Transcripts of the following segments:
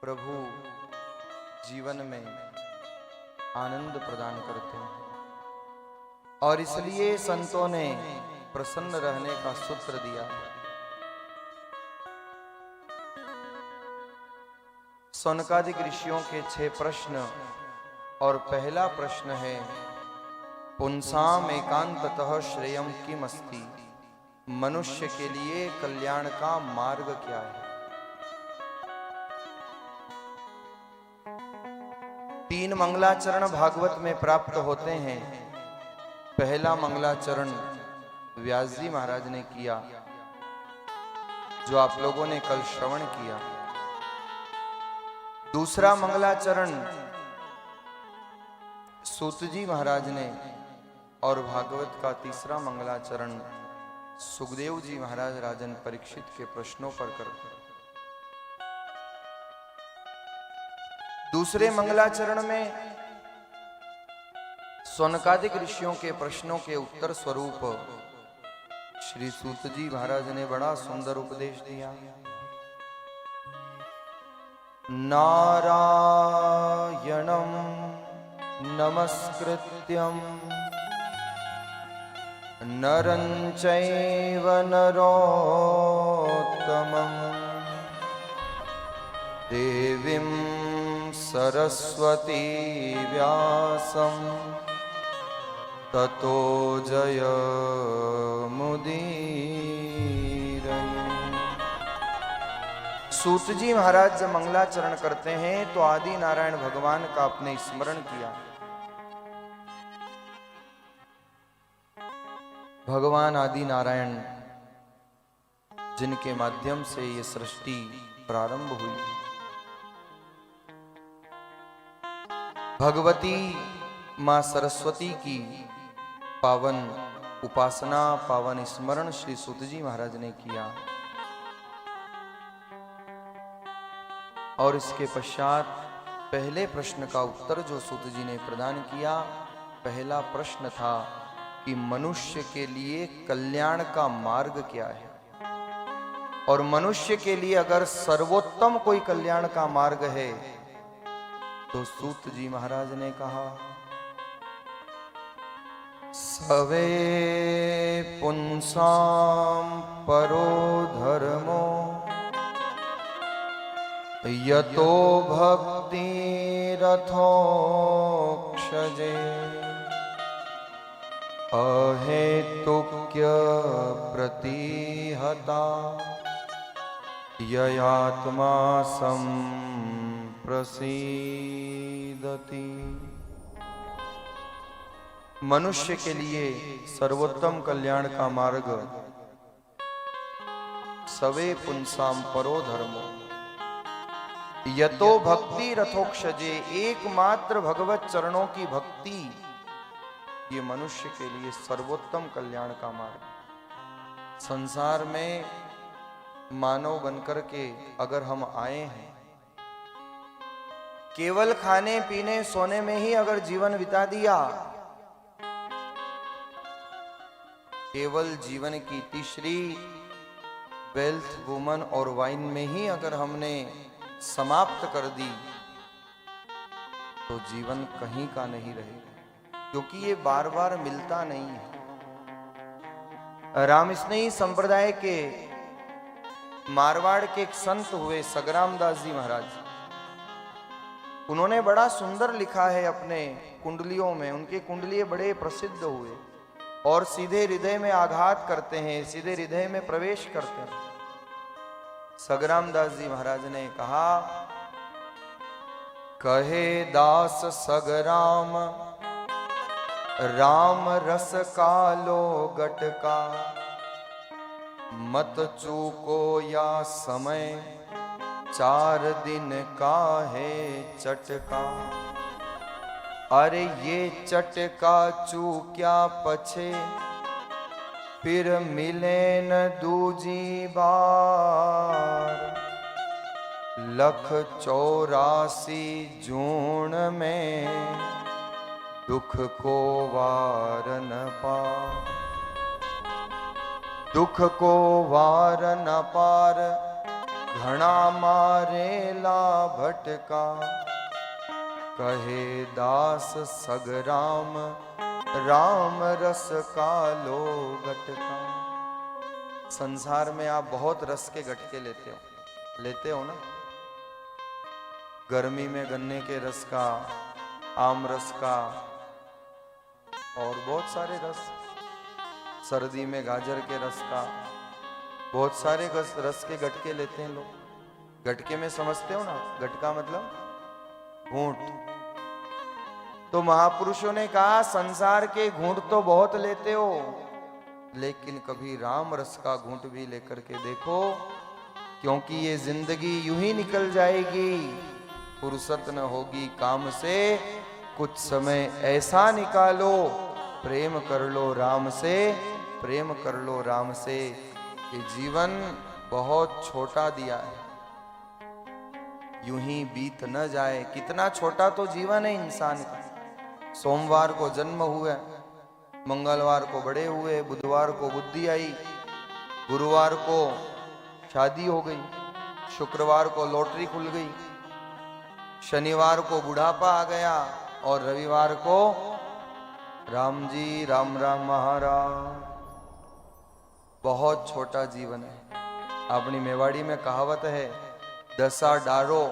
प्रभु जीवन में आनंद प्रदान करते हैं और इसलिए संतों ने प्रसन्न रहने का सूत्र दिया। सौनकादिक ऋषियों के 6 प्रश्न और पहला प्रश्न है, पुंसाम एकांततः श्रेयम किमस्ति, मनुष्य के लिए कल्याण का मार्ग क्या है। 3 मंगलाचरण भागवत में प्राप्त होते हैं। पहला मंगलाचरण व्यास जी महाराज ने किया, जो आप लोगों ने कल श्रवण किया। दूसरा मंगलाचरण सूत जी महाराज ने, और भागवत का तीसरा मंगलाचरण सुखदेव जी महाराज राजन परीक्षित के प्रश्नों पर करते। दूसरे मंगलाचरण में सौनकादिक ऋषियों के प्रश्नों के उत्तर स्वरूप श्री सूत जी महाराज ने बड़ा सुंदर उपदेश दिया। नारायणं नमस्कृत्यं नरं चैव नरोत्तमं देवीं सरस्वती व्यासं ततो जयमुदीरये। सूत जी महाराज जब मंगलाचरण करते हैं तो आदि नारायण भगवान का अपने स्मरण किया। भगवान आदि नारायण जिनके माध्यम से ये सृष्टि प्रारंभ हुई, भगवती मां सरस्वती की पावन उपासना, पावन स्मरण श्री सूत जी महाराज ने किया। और इसके पश्चात पहले प्रश्न का उत्तर जो सूत जी ने प्रदान किया, पहला प्रश्न था कि मनुष्य के लिए कल्याण का मार्ग क्या है, और मनुष्य के लिए अगर सर्वोत्तम कोई कल्याण का मार्ग है तो सूत जी महाराज ने कहा, सवे पुंसाम परो धर्मो यतो भक्तिरथोक्षजे अहेतुक्य प्रतिहता ययात्मा संप्रसीदति। मनुष्य के लिए सर्वोत्तम कल्याण का मार्ग सवे पुंसाम परो धर्मो यतो भक्ति रथोक्षजे, एकमात्र भगवत चरणों की भक्ति, ये मनुष्य के लिए सर्वोत्तम कल्याण का मार्ग। संसार में मानव बनकर के अगर हम आए हैं, केवल खाने पीने सोने में ही अगर जीवन बिता दिया, केवल जीवन की तीसरी वेल्थ वुमन और वाइन में ही अगर हमने समाप्त कर दी तो जीवन कहीं का नहीं रहेगा, क्योंकि ये बार बार मिलता नहीं है। रामस्नेही संप्रदाय के मारवाड़ के एक संत हुए सगराम दास जी महाराज, उन्होंने बड़ा सुंदर लिखा है अपने कुंडलियों में। उनके कुंडलिये बड़े प्रसिद्ध हुए और सीधे हृदय में आघात करते हैं, सीधे हृदय में प्रवेश करते हैं। सगराम दास जी महाराज ने कहा, कहे दास सगराम राम रस कालो गटका, मत चूको या समय 4 दिन का है चटका। अरे ये चटका चूक्या पछे फिर मिले न दूजी बार, 184 जून में दुख को वार न पार, दुख को वार न पार घना मारेला भटका, कहे दास सगराम, राम रस का लो गटका। संसार में आप बहुत रस के गटके लेते हो ना। गर्मी में गन्ने के रस का, आम रस का और बहुत सारे रस, सर्दी में गाजर के रस का, बहुत सारे रस के गटके लेते हैं लोग। गटके में समझते हो ना, गटका मतलब घूंट। तो महापुरुषों ने कहा संसार के घूंट तो बहुत लेते हो, लेकिन कभी राम रस का घूंट भी लेकर के देखो, क्योंकि ये जिंदगी यूं ही निकल जाएगी, फुर्सत न होगी काम से। कुछ समय ऐसा निकालो, प्रेम कर लो राम से, प्रेम कर लो राम से। ये जीवन बहुत छोटा दिया है, यूं ही बीत न जाए। कितना छोटा तो जीवन है इंसान का। सोमवार को जन्म हुआ, मंगलवार को बड़े हुए, बुधवार को बुद्धि आई, गुरुवार को शादी हो गई, शुक्रवार को लॉटरी खुल गई, शनिवार को बुढ़ापा आ गया और रविवार को राम जी राम राम महाराज। बहुत छोटा जीवन है। अपनी मेवाड़ी में कहावत है, 10 डारो,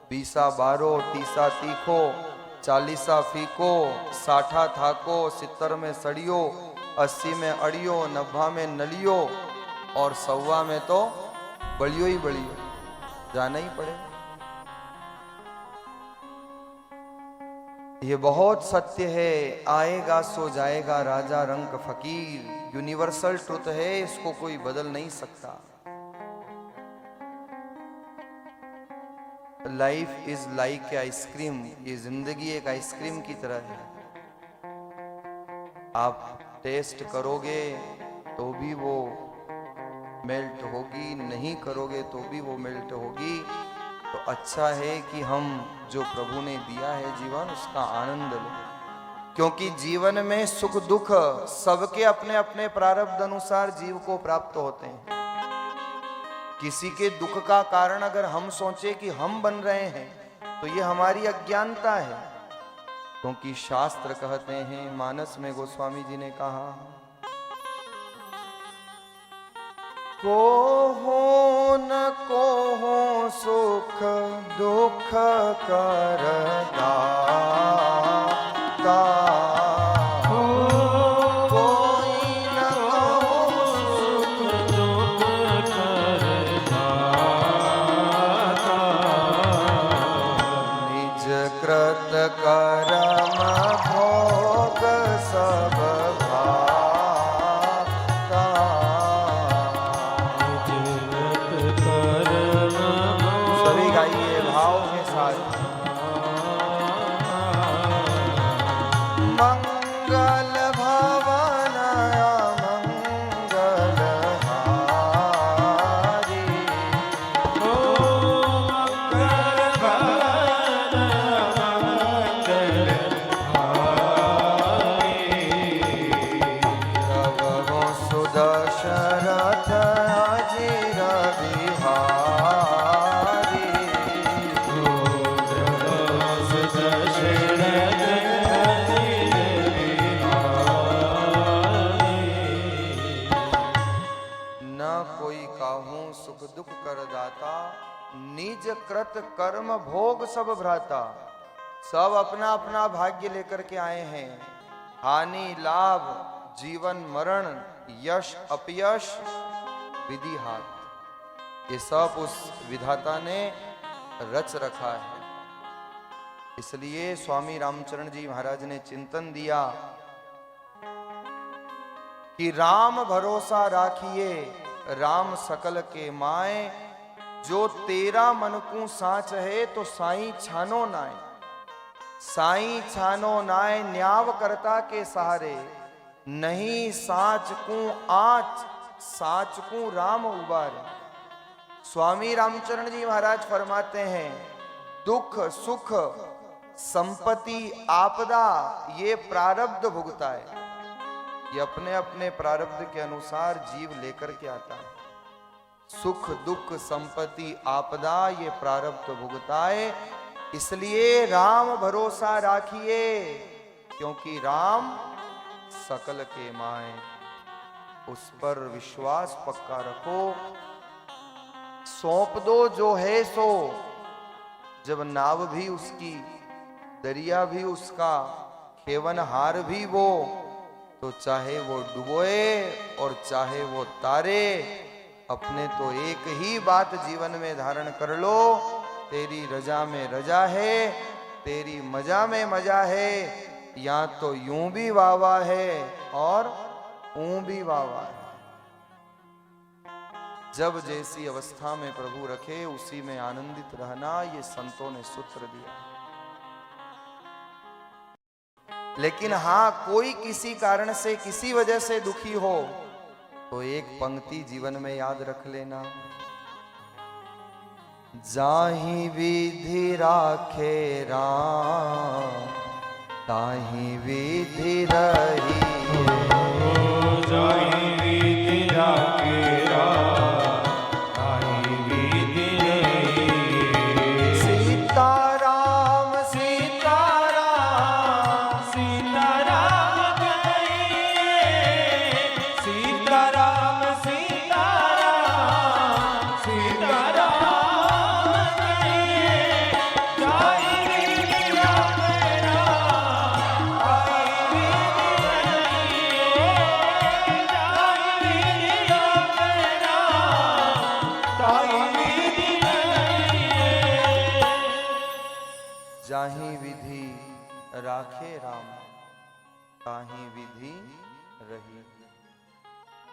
20 बारो, 30 तीखो, 40 फीको, 60 थाको, 70 में सड़ियो, 80 में अड़ियो, 90 में नलियो और 100 में तो बड़ियो ही बड़ियो, जाना ही पड़े। ये बहुत सत्य है। आएगा सो जाएगा राजा रंक फकीर, यूनिवर्सल ट्रुथ है, इसको कोई बदल नहीं सकता। लाइफ इज लाइक आइसक्रीम, ये जिंदगी एक आइसक्रीम की तरह है। आप टेस्ट करोगे तो भी वो मेल्ट होगी, नहीं करोगे तो भी वो मेल्ट होगी। तो अच्छा है कि हम जो प्रभु ने दिया है जीवन, उसका आनंद लें, क्योंकि जीवन में सुख दुख सबके अपने अपने प्रारब्ध अनुसार जीव को प्राप्त होते हैं। किसी के दुख का कारण अगर हम सोचे कि हम बन रहे हैं, तो ये हमारी अज्ञानता है। क्योंकि शास्त्र कहते हैं, मानस में गोस्वामी जी ने कहा, को हो न को हो सुख दुख कर दाता, करम भोग सब भाता, सभी गाइए भाव के साथ। मंगल भवन मंगल हारी, दशरथ अजीर बिहारी, न कोई काहूं सुख दुख कर दाता, निज कृत कर्म भोग सब भ्राता। सब अपना अपना भाग्य लेकर के आए हैं। हानि लाभ, जीवन मरण, यश अपयश, विधि हाथ, ये सब उस विधाता ने रच रखा है। इसलिए स्वामी रामचरण जी महाराज ने चिंतन दिया कि राम भरोसा राखिए, राम सकल के माए, जो तेरा मन को साच है तो साई छानो नाय। साई छानो नाय न्याव करता के सहारे, नहीं साच को आच, साच को राम उबारे। स्वामी रामचरण जी महाराज फरमाते हैं, दुख सुख संपत्ति आपदा ये प्रारब्ध भुगता है। ये अपने अपने प्रारब्ध के अनुसार जीव लेकर के आता है। सुख दुख संपत्ति आपदा ये प्रारब्ध भुगताए, इसलिए राम भरोसा राखिए, क्योंकि राम सकल के माए। उस पर विश्वास पक्का रखो, सौंप दो जो है सो। जब नाव भी उसकी, दरिया भी उसका, खेवनहार भी वो, तो चाहे वो डुबोए और चाहे वो तारे, अपने तो एक ही बात जीवन में धारण कर लो, तेरी रजा में रजा है, तेरी मजा में मजा है। या तो यूं भी वावा है और ऊं भी वावा है। जब जैसी अवस्था में प्रभु रखे उसी में आनंदित रहना, ये संतों ने सूत्र दिया। लेकिन हां, कोई किसी कारण से, किसी वजह से दुखी हो तो एक पंक्ति जीवन में याद रख लेना, जाहि विधि राखे राम ताहि विधि रही। जाहि विधि राखे राम ताहि विधि रही। सीताराम सीताराम सीताराम कहिए, सीताराम सीताराम सीताराम कहिए। जाहि विधि राखे राम ताहि विधि रही। जाहि विधि राखे राम ताहि विधि रही। जाहि विधि राखे राम ताहि विधि रही।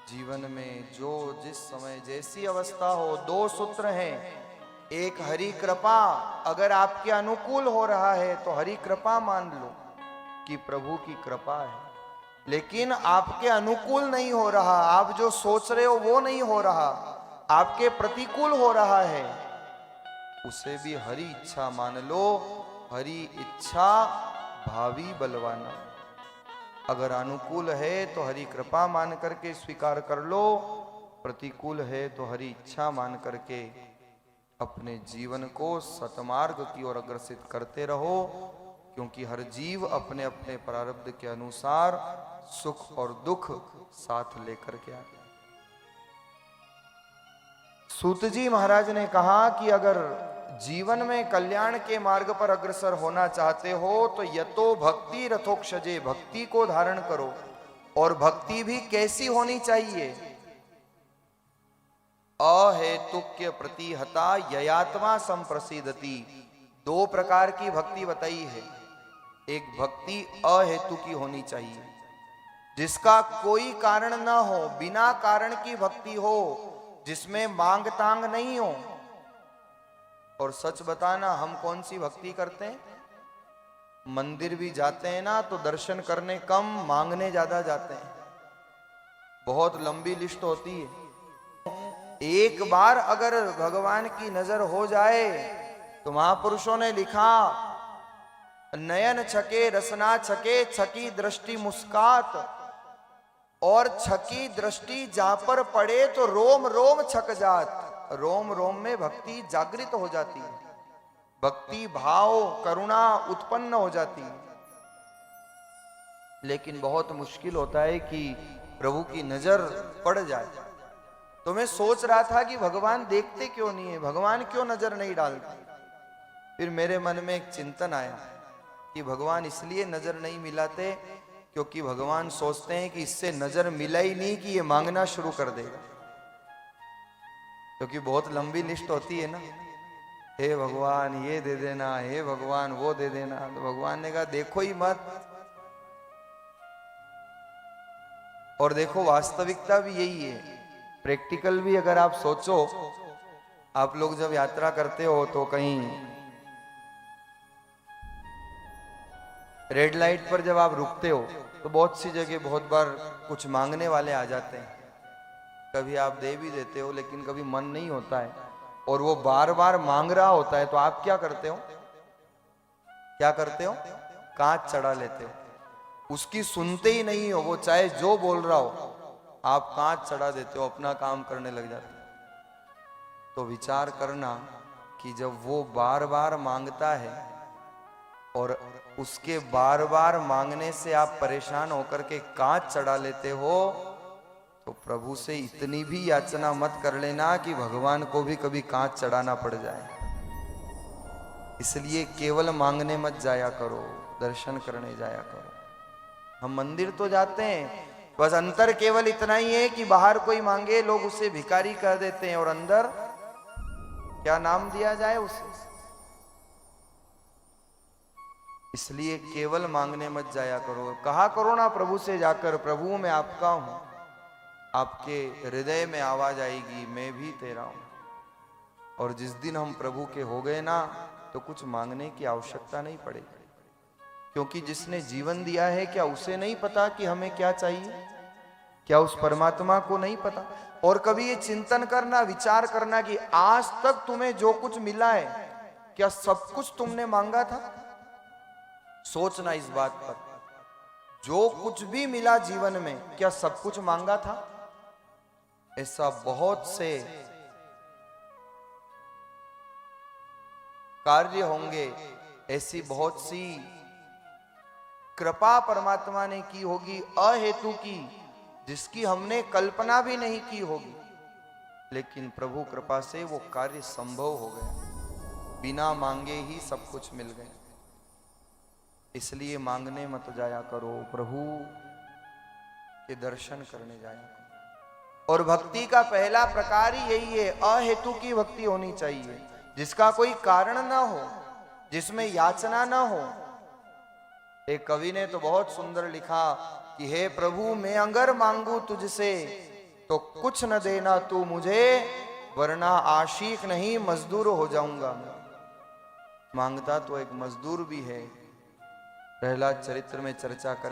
जीवन में जो जिस समय जैसी अवस्था हो, दो सूत्र हैं। एक हरि कृपा, अगर आपके अनुकूल हो रहा है तो हरि कृपा मान लो कि प्रभु की कृपा है। लेकिन आपके अनुकूल नहीं हो रहा, आप जो सोच रहे हो वो नहीं हो रहा, आपके प्रतिकूल हो रहा है, उसे भी हरि इच्छा मान लो। हरि इच्छा भावी बलवाना। अगर अनुकूल है तो हरि कृपा मान करके स्वीकार कर लो, प्रतिकूल है तो हरि इच्छा मान करके अपने जीवन को सतमार्ग की ओर अग्रसित करते रहो, क्योंकि हर जीव अपने अपने प्रारब्ध के अनुसार सुख और दुख साथ लेकर के आता है। सूत जी महाराज ने कहा कि अगर जीवन में कल्याण के मार्ग पर अग्रसर होना चाहते हो तो यतो भक्ति रथोक्षजे, भक्ति को धारण करो। और भक्ति भी कैसी होनी चाहिए? अहेतुक्य प्रतिहता ययात्मा संप्रसिद्धति। दो प्रकार की भक्ति बताई है। एक भक्ति अहेतु की होनी चाहिए, जिसका कोई कारण ना हो, बिना कारण की भक्ति हो, जिसमें मांग तांग नहीं हो। और सच बताना, हम कौन सी भक्ति करते हैं? मंदिर भी जाते हैं ना तो दर्शन करने कम, मांगने ज्यादा जाते हैं। बहुत लंबी लिस्ट होती है। एक बार अगर भगवान की नजर हो जाए तो महापुरुषों ने लिखा, नयन छके रसना छके, छकी दृष्टि मुस्कात। और छकी दृष्टि जहां पर पड़े तो रोम रोम छक जात। रोम रोम में भक्ति जागृत हो जाती है, भक्ति भाव करुणा उत्पन्न हो जाती है। लेकिन बहुत मुश्किल होता है कि प्रभु की नजर पड़ जाए। तो मैं सोच रहा था कि भगवान देखते क्यों नहीं है, भगवान क्यों नजर नहीं डालते। फिर मेरे मन में एक चिंतन आया कि भगवान इसलिए नजर नहीं मिलाते क्योंकि भगवान सोचते हैं कि इससे नजर मिला ही नहीं कि ये मांगना शुरू कर देगा। क्योंकि बहुत लंबी लिस्ट होती है ना, हे भगवान ये दे देना, हे भगवान वो दे देना। तो भगवान ने कहा देखो ही मत। और देखो वास्तविकता भी यही है, प्रैक्टिकल भी अगर आप सोचो, आप लोग जब यात्रा करते हो तो कहीं रेड लाइट पर जब आप रुकते हो तो बहुत सी जगह बहुत बार कुछ मांगने वाले आ जाते हैं। कभी आप दे भी देते हो लेकिन कभी मन नहीं होता है और वो बार बार मांग रहा होता है, तो आप क्या करते हो? क्या करते हो? कांच चढ़ा लेते हो, उसकी सुनते ही नहीं हो, वो चाहे जो बोल रहा हो, आप कांच चढ़ा देते हो, अपना काम करने लग जाते हो। तो विचार करना कि जब वो बार बार मांगता है और उसके बार बार मांगने से आप परेशान होकर के कांच चढ़ा लेते हो, तो प्रभु से इतनी भी याचना मत कर लेना कि भगवान को भी कभी कांच चढ़ाना पड़ जाए। इसलिए केवल मांगने मत जाया करो, दर्शन करने जाया करो। हम मंदिर तो जाते हैं, बस अंतर केवल इतना ही है कि बाहर कोई मांगे लोग उसे भिखारी कह देते हैं, और अंदर क्या नाम दिया जाए उसे। इसलिए केवल मांगने मत जाया करो। कहा करो ना प्रभु से जाकर, प्रभु मैं आपका हूं, आपके हृदय में आवाज आएगी मैं भी तेरा हूं। और जिस दिन हम प्रभु के हो गए ना, तो कुछ मांगने की आवश्यकता नहीं पड़ेगी, क्योंकि जिसने जीवन दिया है क्या उसे नहीं पता कि हमें क्या चाहिए? क्या उस परमात्मा को नहीं पता? और कभी ये चिंतन करना, विचार करना कि आज तक तुम्हें जो कुछ मिला है, क्या सब कुछ तुमने मांगा था? सोचना इस बात पर। जो कुछ भी मिला जीवन में, क्या सब कुछ मांगा था? ऐसा बहुत से कार्य होंगे, ऐसी बहुत सी कृपा परमात्मा ने की होगी अहेतु की, जिसकी हमने कल्पना भी नहीं की होगी, लेकिन प्रभु कृपा से वो कार्य संभव हो गया। बिना मांगे ही सब कुछ मिल गया। इसलिए मांगने मत जाया करो, प्रभु के दर्शन करने जाया करो। और भक्ति का पहला प्रकार ही यही है, अहेतु की भक्ति होनी चाहिए, जिसका कोई कारण ना हो, जिसमें याचना ना हो। एक कवि ने तो बहुत सुंदर लिखा कि हे प्रभु मैं अगर मांगू तुझसे तो कुछ न देना तू मुझे, वरना आशिक नहीं मजदूर हो जाऊंगा मैं। मांगता तो एक मजदूर भी है। प्रहलाद चरित्र में चर्चा कर